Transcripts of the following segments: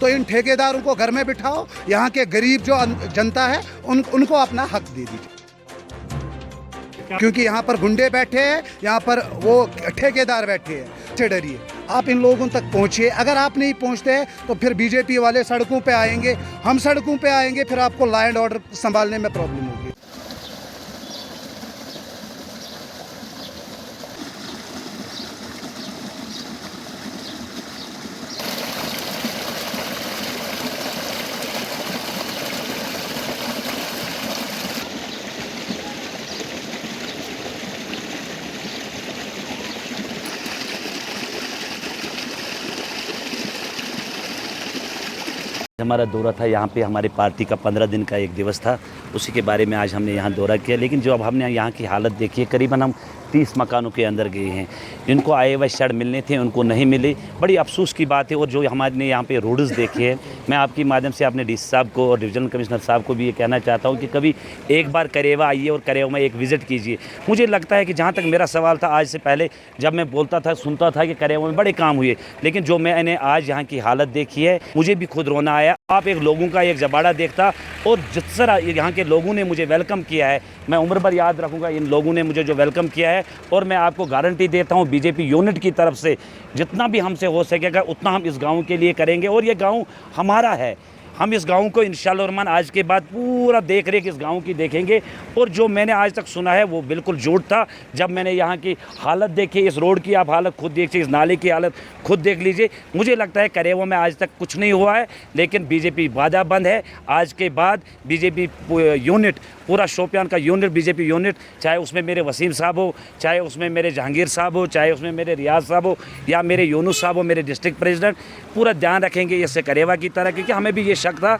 तो इन ठेकेदारों को घर में बिठाओ, यहाँ के गरीब जो जनता है उनको अपना हक दे दीजिए, क्योंकि यहाँ पर गुंडे बैठे हैं, यहाँ पर वो ठेकेदार बैठे हैं। से डरिए, आप इन लोगों तक पहुँचिए। अगर आप नहीं पहुँचते तो फिर बीजेपी वाले सड़कों पे आएंगे, हम सड़कों पे आएंगे, फिर आपको लॉ एंड ऑर्डर संभालने में प्रॉब्लम होगी। हमारा दौरा था यहाँ पे, हमारी पार्टी का 15 दिन का एक दिवस था, उसी के बारे में आज हमने यहाँ दौरा किया। लेकिन जो अब हमने यहाँ की हालत देखी है, करीबन हम 30 मकानों के अंदर गए हैं। जिनको आए हुए शेड मिलने थे उनको नहीं मिले, बड़ी अफसोस की बात है। और जो हमारे यहाँ पे रोड्स देखे हैं, मैं आपके माध्यम से अपने डीसी साहब को और डिवीजनल कमिश्नर साहब को भी ये कहना चाहता हूँ कि कभी एक बार करेवा आइए और करेवा में एक विज़िट कीजिए। मुझे लगता है कि जहाँ तक मेरा सवाल था, आज से पहले जब मैं बोलता था, सुनता था कि करेवा में बड़े काम हुए, लेकिन जो मैंने आज यहाँ की हालत देखी है, मुझे भी खुद रोना आया। आप एक लोगों का एक जबाड़ा देखता, और जिस तरह यहाँ के लोगों ने मुझे वेलकम किया है, मैं उम्र भर याद रखूँगा इन लोगों ने मुझे जो वेलकम किया है। और मैं आपको गारंटी देता हूँ, बीजेपी यूनिट की तरफ से जितना भी हमसे हो सकेगा उतना हम इस गांव के लिए करेंगे। और ये गांव हमारा है, हम इस गांव को इंशाअल्लाह रहमान आज के बाद पूरा देख रेख इस गांव की देखेंगे। और जो मैंने आज तक सुना है वो बिल्कुल झूठ था। जब मैंने यहाँ की हालत देखी, इस रोड की आप हालत खुद देखिए, इस नाले की हालत खुद देख लीजिए। मुझे लगता है करेवा में आज तक कुछ नहीं हुआ है, लेकिन बीजेपी वादा बंद है। आज के बाद बीजेपी यूनिट, पूरा शोपियान का यूनिट, बीजेपी यूनिट, चाहे उसमें मेरे वसीम साहब हो, चाहे उसमें मेरे जहांगीर साहब हो, चाहे उसमें मेरे रियाज साहब हो, या मेरे यूनुस साहब हो, मेरे डिस्ट्रिक्ट प्रेसिडेंट, पूरा ध्यान रखेंगे इससे करेवा की तरह। क्योंकि हमें भी ये शक था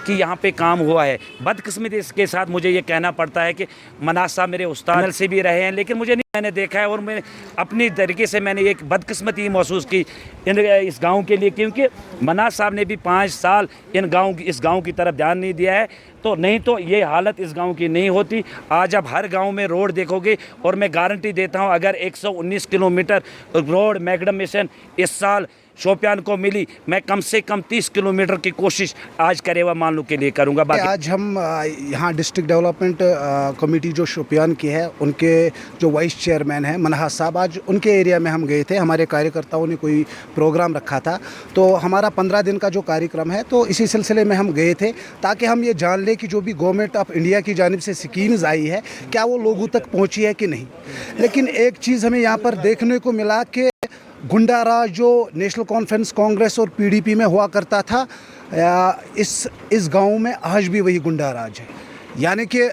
कि यहाँ पे काम हुआ है। बदकिस्मती इसके साथ मुझे ये कहना पड़ता है कि मनाज साहब मेरे उस्ताद से भी रहे हैं, लेकिन मुझे नहीं, मैंने देखा है और मैं अपनी तरीके से मैंने एक बदकिस्मती महसूस की इस गांव के लिए, क्योंकि मनाज साहब ने भी 5 साल इस गांव की तरफ ध्यान नहीं दिया है। तो नहीं तो ये हालत इस गांव की नहीं होती। आज आप हर गांव में रोड देखोगे, और मैं गारंटी देता हूं अगर 119 किलोमीटर रोड मैकडम मिशन इस साल शोपियान को मिली, मैं कम से कम 30 किलोमीटर की कोशिश आज करेवा मानलू के लिए करूंगा। आज हम यहाँ डिस्ट्रिक्ट डेवलपमेंट कमेटी जो शोपियान की है, उनके जो वाइस चेयरमैन हैं मनहाज साहब, आज उनके एरिया में हम गए थे। हमारे कार्यकर्ताओं ने कोई प्रोग्राम रखा था, तो हमारा 15 दिन का जो कार्यक्रम है, तो इसी सिलसिले में हम गए थे ताकि हम ये जान लें कि जो भी गवर्नमेंट ऑफ इंडिया की जानिब से स्कीम्स आई है, क्या वो लोगों तक पहुँची है कि नहीं। लेकिन एक चीज़ हमें यहाँ पर देखने को मिला कि गुंडा राज जो नेशनल कॉन्फ्रेंस कांग्रेस और पीडीपी में हुआ करता था, इस गांव में आज भी वही गुंडा राज है। यानी कि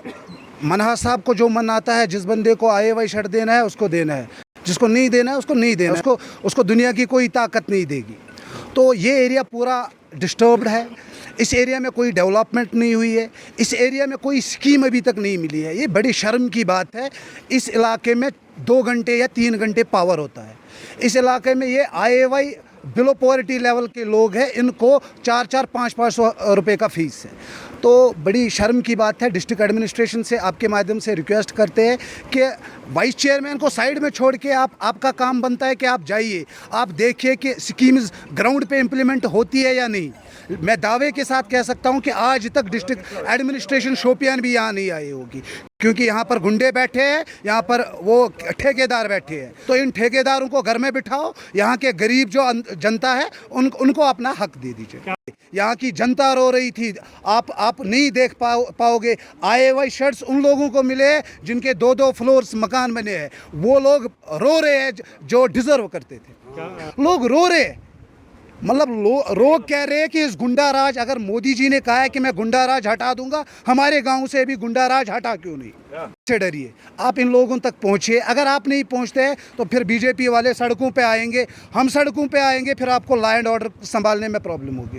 मनहा साहब को जो मन आता है, जिस बंदे को आए वही शर्ट देना है उसको देना है, जिसको नहीं देना है उसको नहीं देना, उसको दुनिया की कोई ताकत नहीं देगी। तो ये एरिया पूरा डिस्टर्ब्ड है। इस एरिया में कोई डेवलपमेंट नहीं हुई है, इस एरिया में कोई स्कीम अभी तक नहीं मिली है। ये बड़ी शर्म की बात है। इस इलाके में 2 घंटे या 3 घंटे पावर होता है। इस इलाके में ये IAY बिलो पॉवर्टी लेवल के लोग हैं, इनको 4-4, 500 रुपये का फ़ीस है। तो बड़ी शर्म की बात है। डिस्ट्रिक्ट एडमिनिस्ट्रेशन से आपके माध्यम से रिक्वेस्ट करते हैं कि वाइस चेयरमैन को साइड में छोड़ के आपका काम बनता है कि आप जाइए, आप देखिए कि स्कीम्स ग्राउंड पे इम्प्लीमेंट होती है या नहीं। मैं दावे के साथ कह सकता हूं कि आज तक डिस्ट्रिक्ट एडमिनिस्ट्रेशन शोपियान भी यहाँ नहीं आई होगी, क्योंकि यहाँ पर गुंडे बैठे हैं, यहाँ पर वो ठेकेदार बैठे हैं। तो इन ठेकेदारों को घर में बिठाओ, यहाँ के गरीब जो जनता है उनको अपना हक दे दीजिए। यहाँ की जनता रो रही थी, आप नहीं देख पाओगे। IAY शर्ट्स उन लोगों को मिले जिनके 2-2 फ्लोर्स मकान बने हैं। वो लोग रो रहे हैं जो डिजर्व करते थे। लोग रो रहे हैं, मतलब लोग कह रहे हैं कि इस गुंडा राज, अगर मोदी जी ने कहा है कि मैं गुंडा राज हटा दूंगा, हमारे गांव से भी गुंडा राज हटा क्यों नहीं। से डरिए, आप इन लोगों तक पहुंचिए। अगर आप नहीं पहुंचते तो फिर बीजेपी वाले सड़कों पे आएंगे, हम सड़कों पे आएंगे, फिर आपको लॉ एंड ऑर्डर संभालने में प्रॉब्लम होगी।